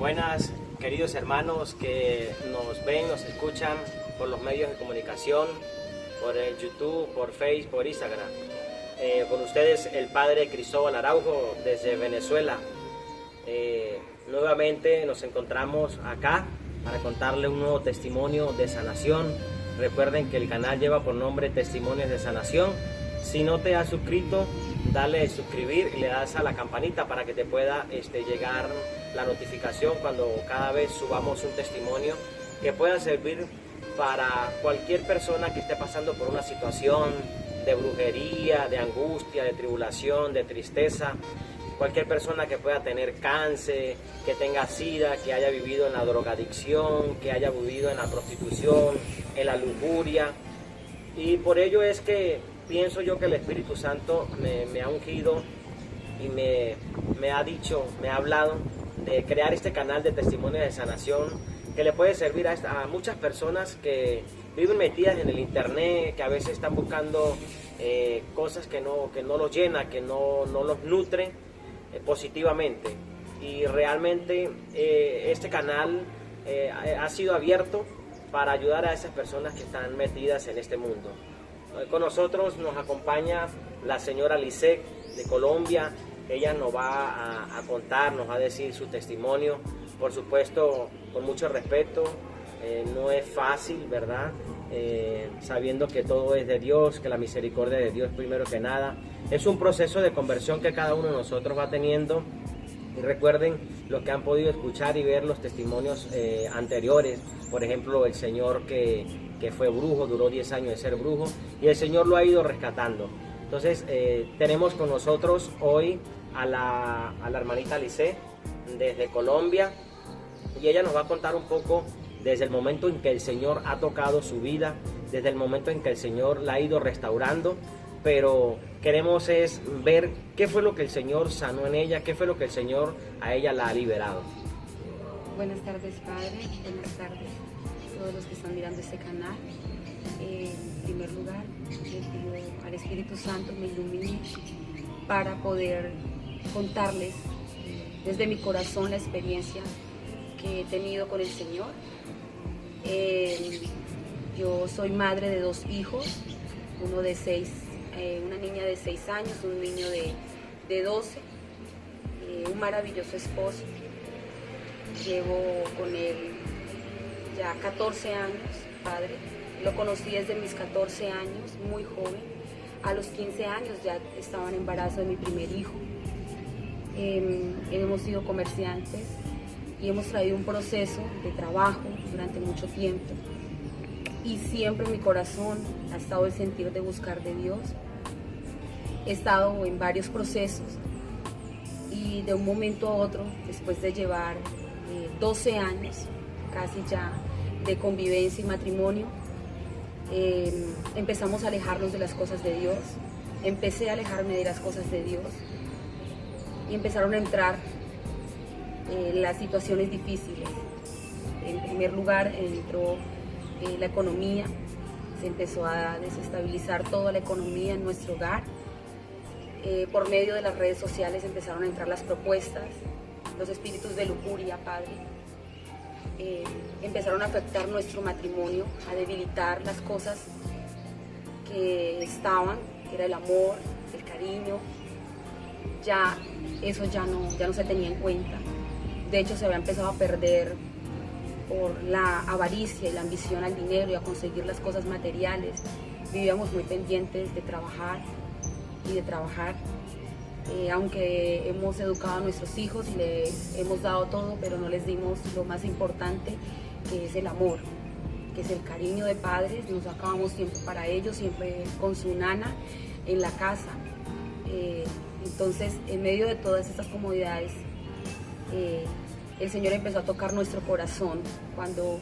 Buenas, queridos hermanos que nos ven, nos escuchan por los medios de comunicación, por el YouTube, por Facebook, por Instagram. Con ustedes el Padre Cristóbal Araujo desde Venezuela. Nuevamente nos encontramos acá para contarle un nuevo testimonio de sanación. Recuerden que el canal lleva por nombre Testimonios de Sanación. Si no te has suscrito, dale suscribir y le das a la campanita para que te pueda llegar la notificación cuando cada vez subamos un testimonio que pueda servir para cualquier persona que esté pasando por una situación de brujería, de angustia, de tribulación, de tristeza. Cualquier persona que pueda tener cáncer, que tenga sida, que haya vivido en la drogadicción, que haya vivido en la prostitución, en la lujuria. Y por ello es que pienso yo que el Espíritu Santo me ha ungido y me ha dicho, me ha hablado de crear este canal de testimonios de sanación que le puede servir a muchas personas que viven metidas en el internet, que a veces están buscando cosas que no los llena, que no los nutre positivamente. Y realmente este canal ha sido abierto para ayudar a esas personas que están metidas en este mundo. Con nosotros nos acompaña la señora Lisette de Colombia. Ella nos va a contar, nos va a decir su testimonio, por supuesto con mucho respeto. No es fácil, ¿verdad? Sabiendo que todo es de Dios, que la misericordia de Dios primero que nada. Es un proceso de conversión que cada uno de nosotros va teniendo. Y recuerden los que han podido escuchar y ver los testimonios anteriores. Por ejemplo, el señor que fue brujo, duró 10 años de ser brujo y el Señor lo ha ido rescatando. Entonces tenemos con nosotros hoy a la hermanita Lisette desde Colombia, y ella nos va a contar un poco desde el momento en que el Señor ha tocado su vida, desde el momento en que el Señor la ha ido restaurando, pero queremos es ver qué fue lo que el Señor sanó en ella, qué fue lo que el Señor a ella la ha liberado. Buenas tardes, Padre. Buenas tardes a todos los que están mirando este canal. En primer lugar, le pido al Espíritu Santo me ilumine para poder contarles desde mi corazón la experiencia que he tenido con el Señor. Yo soy madre de 2 hijos, uno de 6, una niña de 6 años, un niño de 12, un maravilloso esposo. Llevo con él ya 14 años, Padre. Lo conocí desde mis 14 años, muy joven. A los 15 años ya estaba en embarazo de mi primer hijo. Hemos sido comerciantes y hemos traído un proceso de trabajo durante mucho tiempo. Y siempre en mi corazón ha estado el sentir de buscar de Dios. He estado en varios procesos y de un momento a otro, después de llevar 12 años casi ya de convivencia y matrimonio, empezamos a alejarnos de las cosas de Dios. Empecé a alejarme de las cosas de Dios y empezaron a entrar las situaciones difíciles. En primer lugar entró la economía, se empezó a desestabilizar toda la economía en nuestro hogar. Por medio de las redes sociales empezaron a entrar las propuestas, los espíritus de lujuria, Padre. Empezaron a afectar nuestro matrimonio, a debilitar las cosas que estaban, que era el amor, el cariño. Ya eso ya no se tenía en cuenta. De hecho, se había empezado a perder por la avaricia y la ambición al dinero y a conseguir las cosas materiales. Vivíamos muy pendientes de trabajar y de trabajar. Aunque hemos educado a nuestros hijos y les hemos dado todo, pero no les dimos lo más importante, que es el amor, que es el cariño de padres. Nos sacábamos tiempo para ellos, siempre con su nana en la casa. Entonces, en medio de todas estas comodidades, el Señor empezó a tocar nuestro corazón cuando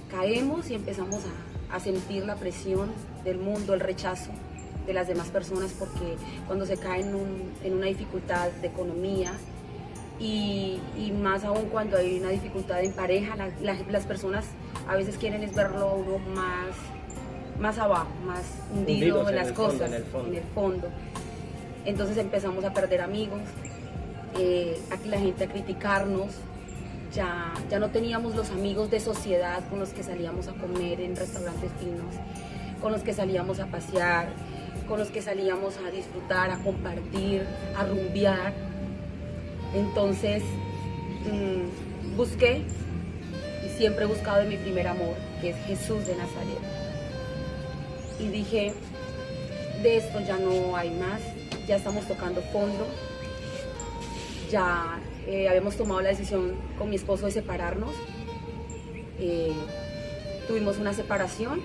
caemos y empezamos a sentir la presión del mundo, el rechazo de las demás personas, porque cuando se cae en una dificultad de economía y más aún cuando hay una dificultad en pareja, las personas a veces quieren es verlo a uno más abajo, más hundido en las cosas, en el fondo. Entonces empezamos a perder amigos, a la gente a criticarnos, ya no teníamos los amigos de sociedad con los que salíamos a comer en restaurantes finos, con los que salíamos a pasear, con los que salíamos a disfrutar, a compartir, a rumbear. Entonces busqué, y siempre he buscado en mi primer amor, que es Jesús de Nazaret. Y dije, de esto ya no hay más, ya estamos tocando fondo, ya habíamos tomado la decisión con mi esposo de separarnos. Tuvimos una separación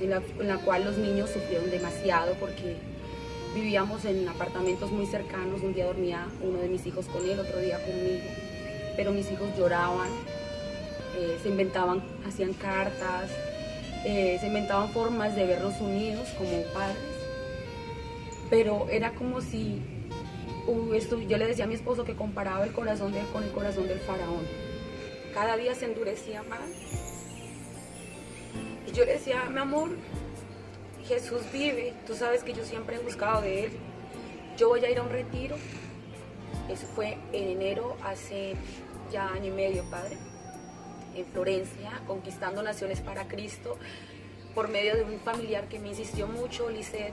en la cual los niños sufrieron demasiado porque vivíamos en apartamentos muy cercanos. Un día dormía uno de mis hijos con él, otro día conmigo, pero mis hijos lloraban, se inventaban, hacían cartas, se inventaban formas de vernos unidos como padres, pero era como si yo le decía a mi esposo que comparaba el corazón de él con el corazón del faraón. Cada día se endurecía más. Y yo le decía, mi amor, Jesús vive, tú sabes que yo siempre he buscado de Él. Yo voy a ir a un retiro. Eso fue en enero, hace ya año y medio, Padre, en Florencia, conquistando naciones para Cristo, por medio de un familiar que me insistió mucho. Lisset,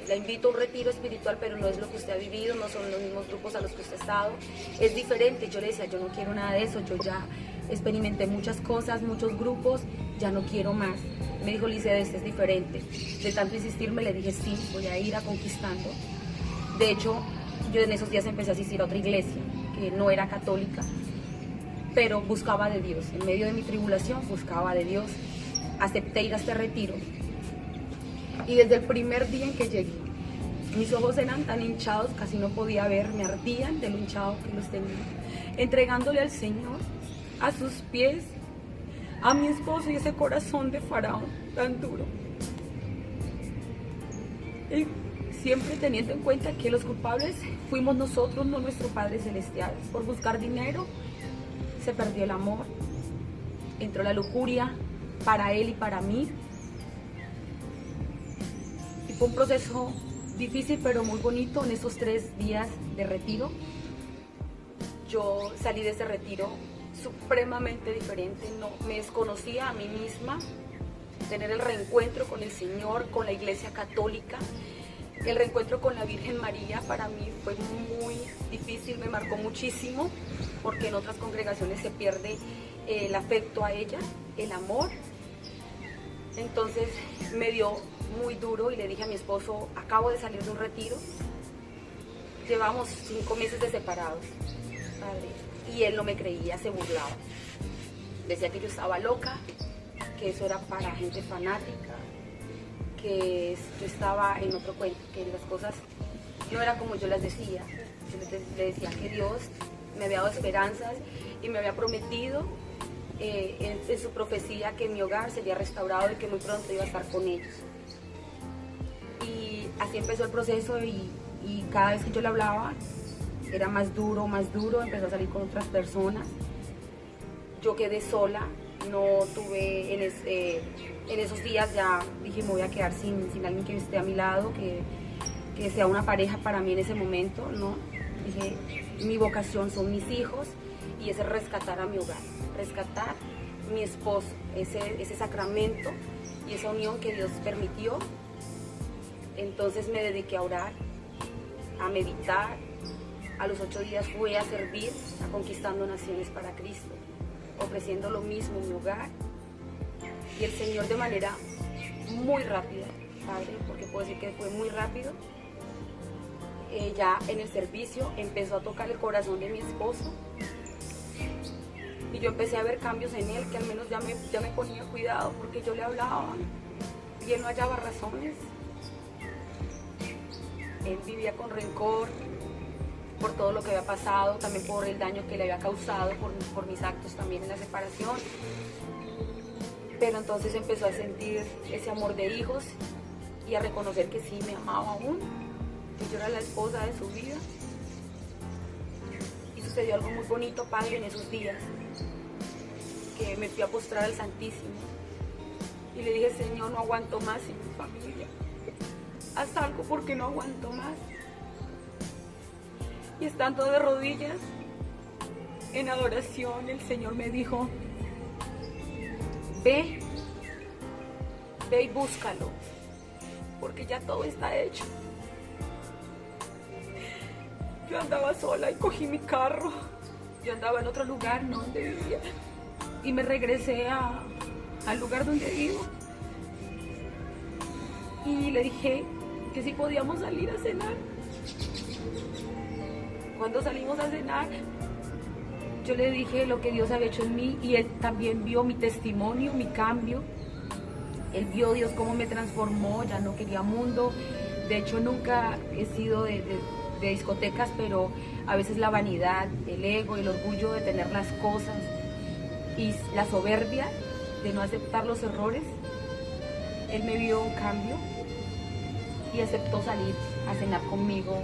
la invito a un retiro espiritual, pero no es lo que usted ha vivido, no son los mismos grupos a los que usted ha estado, es diferente. Yo le decía, yo no quiero nada de eso, yo ya experimenté muchas cosas, muchos grupos, ya no quiero más. Me dijo, Lisset, este es diferente. De tanto insistirme le dije, sí, voy a ir a Conquistando. De hecho, yo en esos días empecé a asistir a otra iglesia, que no era católica, pero buscaba de Dios. En medio de mi tribulación buscaba de Dios. Acepté ir a este retiro. Y desde el primer día en que llegué, mis ojos eran tan hinchados, casi no podía ver, me ardían de lo hinchado que los tenía. Entregándole al Señor, a sus pies, a mi esposo y ese corazón de faraón tan duro. Y siempre teniendo en cuenta que los culpables fuimos nosotros, no nuestro Padre Celestial. Por buscar dinero se perdió el amor, entró la lujuria para él y para mí. Y fue un proceso difícil pero muy bonito. En esos 3 días de retiro, yo salí de ese retiro supremamente diferente. No, me desconocía a mí misma. Tener el reencuentro con el Señor, con la Iglesia Católica, el reencuentro con la Virgen María, para mí fue muy difícil, me marcó muchísimo, porque en otras congregaciones se pierde el afecto a ella, el amor. Entonces me dio muy duro y le dije a mi esposo, acabo de salir de un retiro, llevamos 5 meses de separados, padre, y él no me creía, se burlaba, decía que yo estaba loca, que eso era para gente fanática, que yo estaba en otro cuento, que las cosas no eran como yo las decía. Yo le decía que Dios me había dado esperanzas y me había prometido en su profecía que mi hogar sería restaurado y que muy pronto iba a estar con ellos. Y así empezó el proceso, y cada vez que yo le hablaba era más duro, empezó a salir con otras personas. Yo quedé sola, no tuve en esos días, ya dije, me voy a quedar sin alguien que esté a mi lado, que sea una pareja para mí en ese momento, ¿no? Dije, mi vocación son mis hijos y es rescatar a mi hogar, rescatar mi esposo, ese sacramento y esa unión que Dios permitió. Entonces me dediqué a orar, a meditar. A los 8 días fui a servir, a Conquistando Naciones para Cristo, ofreciendo lo mismo en mi hogar. Y el Señor, de manera muy rápida, Padre, porque puedo decir que fue muy rápido, ya en el servicio empezó a tocar el corazón de mi esposo, y yo empecé a ver cambios en él, que al menos ya me ponía cuidado, porque yo le hablaba y él no hallaba razones. Él vivía con rencor por todo lo que había pasado, también por el daño que le había causado por mis actos también en la separación. Pero entonces empezó a sentir ese amor de hijos y a reconocer que sí me amaba aún, que yo era la esposa de su vida. Y sucedió algo muy bonito, Padre, en esos días, que me fui a postrar al Santísimo y le dije, Señor, no aguanto más en mi familia, haz algo porque no aguanto más. Y estando de rodillas en adoración el Señor me dijo, ve y búscalo, porque ya todo está hecho. Yo andaba sola y cogí mi carro. Yo andaba en otro lugar, no donde vivía. Y me regresé al lugar donde vivo. Y le dije que si podíamos salir a cenar. Cuando salimos a cenar, yo le dije lo que Dios había hecho en mí y él también vio mi testimonio, mi cambio. Él vio Dios cómo me transformó, ya no quería mundo. De hecho, nunca he sido de discotecas, pero a veces la vanidad, el ego, el orgullo de tener las cosas y la soberbia de no aceptar los errores, él me vio un cambio y aceptó salir a cenar conmigo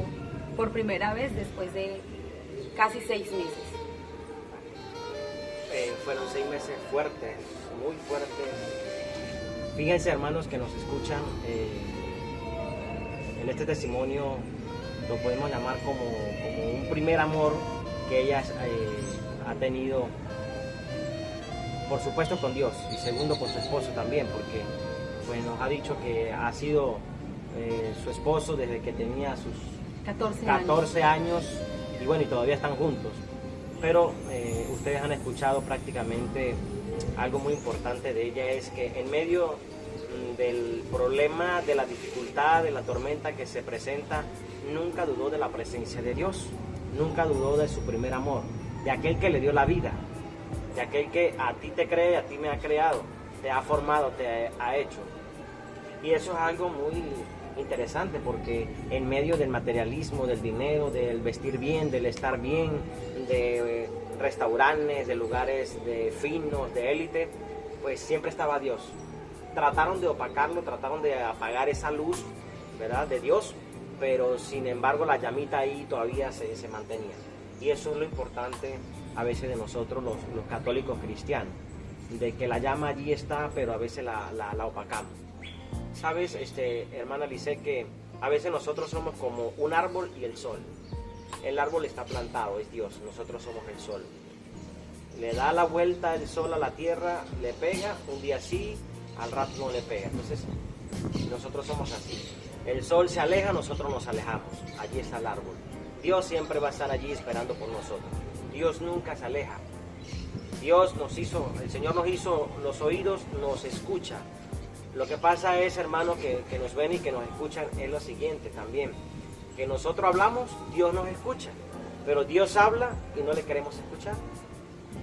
por primera vez después de casi 6 meses. Fueron 6 meses fuertes, muy fuertes. Fíjense, hermanos que nos escuchan, en este testimonio lo podemos llamar como un primer amor que ella ha tenido, por supuesto con Dios, y segundo con su esposo también, porque pues, nos ha dicho que ha sido su esposo desde que tenía sus 14 años y bueno, y todavía están juntos. Pero ustedes han escuchado prácticamente algo muy importante de ella, es que en medio del problema, de la dificultad, de la tormenta que se presenta, nunca dudó de la presencia de Dios, nunca dudó de su primer amor, de aquel que le dio la vida, de aquel que a ti te cree, a ti me ha creado, te ha formado, te ha hecho. Y eso es algo muy interesante, porque en medio del materialismo, del dinero, del vestir bien, del estar bien, de restaurantes, de lugares de finos, de élite, pues siempre estaba Dios. Trataron de opacarlo, trataron de apagar esa luz, ¿verdad?, de Dios, pero sin embargo la llamita ahí todavía se mantenía. Y eso es lo importante a veces de nosotros los católicos cristianos, de que la llama allí está, pero a veces la opacamos. Sabes, hermana Lice, que a veces nosotros somos como un árbol y el sol. El árbol está plantado, es Dios, nosotros somos el sol. Le da la vuelta el sol a la tierra, le pega, un día sí, al rato no le pega. Entonces, nosotros somos así. El sol se aleja, nosotros nos alejamos. Allí está el árbol. Dios siempre va a estar allí esperando por nosotros. Dios nunca se aleja. Dios nos hizo, el Señor nos hizo los oídos, nos escucha. Lo que pasa es, hermano, que nos ven y que nos escuchan, es lo siguiente también. Que nosotros hablamos, Dios nos escucha. Pero Dios habla y no le queremos escuchar.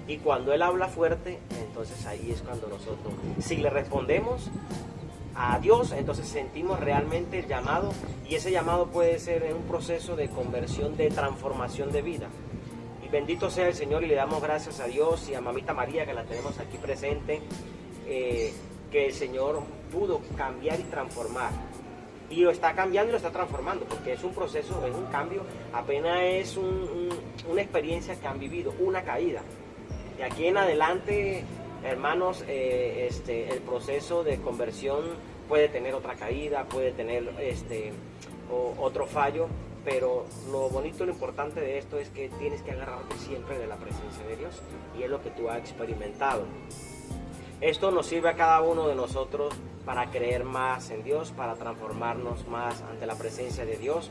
Y cuando Él habla fuerte, entonces ahí es cuando nosotros, si le respondemos a Dios, entonces sentimos realmente el llamado. Y ese llamado puede ser en un proceso de conversión, de transformación de vida. Y bendito sea el Señor, y le damos gracias a Dios y a Mamita María, que la tenemos aquí presente, que el Señor pudo cambiar y transformar. Y lo está cambiando y lo está transformando, porque es un proceso, es un cambio, apenas es una experiencia que han vivido, una caída. De aquí en adelante, hermanos, el proceso de conversión puede tener otra caída, puede tener otro fallo, pero lo bonito y lo importante de esto es que tienes que agarrarte siempre de la presencia de Dios, y es lo que tú has experimentado. Esto nos sirve a cada uno de nosotros para creer más en Dios, para transformarnos más ante la presencia de Dios.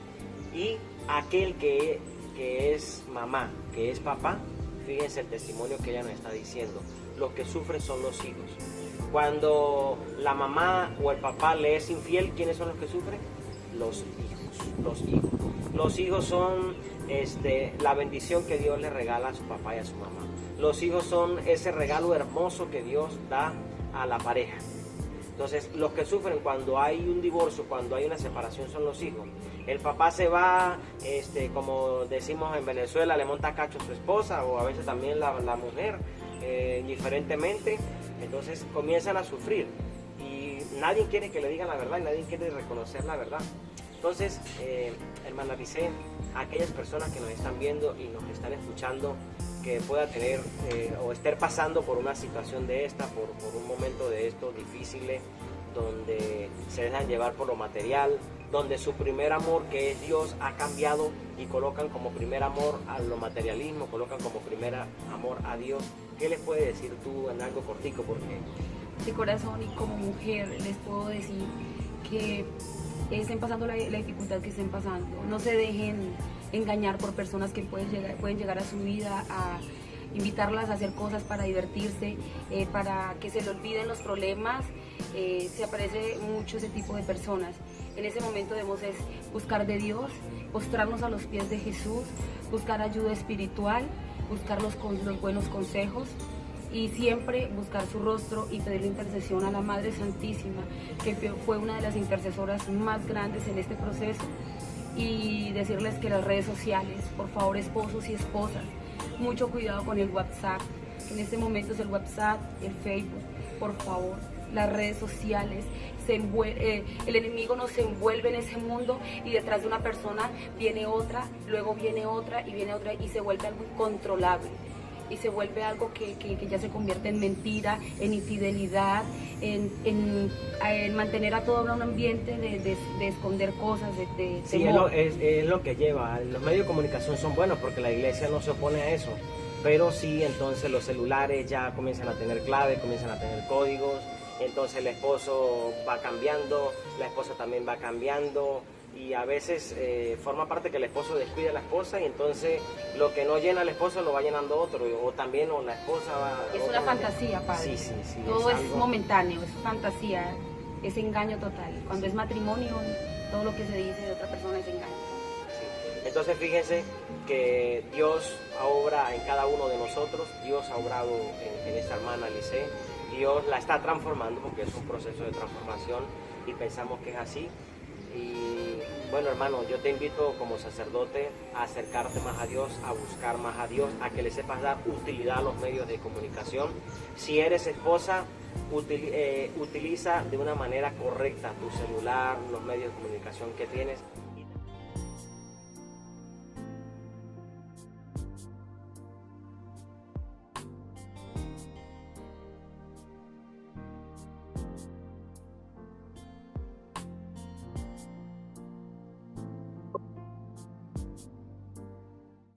Y aquel que es mamá, que es papá, fíjense el testimonio que ella nos está diciendo. Los que sufren son los hijos. Cuando la mamá o el papá le es infiel, ¿quiénes son los que sufren? Los hijos. Los hijos. Los hijos son la bendición que Dios le regala a su papá y a su mamá. Los hijos son ese regalo hermoso que Dios da a la pareja. Entonces, los que sufren cuando hay un divorcio, cuando hay una separación, son los hijos. El papá se va, como decimos en Venezuela, le monta cacho a su esposa, o a veces también la mujer, indiferentemente. Entonces, comienzan a sufrir. Y nadie quiere que le digan la verdad, y nadie quiere reconocer la verdad. Entonces, hermana Lice, aquellas personas que nos están viendo y nos están escuchando, que pueda tener o estar pasando por una situación de esta, por un momento de estos difíciles, donde se dejan llevar por lo material, donde su primer amor, que es Dios, ha cambiado y colocan como primer amor a lo materialismo, colocan como primer amor a Dios. ¿Qué les puedes decir tú en algo cortico? Porque de corazón y como mujer les puedo decir que estén pasando la dificultad que estén pasando, no se dejen engañar por personas que pueden llegar a su vida a invitarlas a hacer cosas para divertirse, para que se le olviden los problemas. Se aparece mucho ese tipo de personas. En ese momento debemos es buscar de Dios, postrarnos a los pies de Jesús, buscar ayuda espiritual, buscar los buenos consejos y siempre buscar su rostro y pedirle intercesión a la Madre Santísima, que fue una de las intercesoras más grandes en este proceso, y decirles que las redes sociales, por favor, esposos y esposas, mucho cuidado con el WhatsApp. En este momento es el WhatsApp, el Facebook, por favor, las redes sociales. El enemigo nos envuelve en ese mundo y detrás de una persona viene otra, luego viene otra y viene otra y se vuelve algo incontrolable. Y se vuelve algo que ya se convierte en mentira, en infidelidad, en mantener a todo un ambiente de esconder cosas, de sí, es lo que lleva. Los medios de comunicación son buenos porque la iglesia no se opone a eso, pero sí, entonces los celulares ya comienzan a tener claves, comienzan a tener códigos, entonces el esposo va cambiando, la esposa también va cambiando, y a veces forma parte que el esposo descuide a la esposa y entonces lo que no llena el esposo lo va llenando otro, o también o la esposa va... Es una fantasía, padre. Sí, todo es momentáneo, es fantasía, es engaño total. Cuando es matrimonio, todo lo que se dice de otra persona es engaño. Sí. Entonces fíjense que Dios obra en cada uno de nosotros, Dios ha obrado en esta hermana Lice, Dios la está transformando porque es un proceso de transformación y pensamos que es así. Y bueno, hermano, yo te invito como sacerdote a acercarte más a Dios, a buscar más a Dios, a que le sepas dar utilidad a los medios de comunicación. Si eres esposa, utiliza de una manera correcta tu celular, los medios de comunicación que tienes.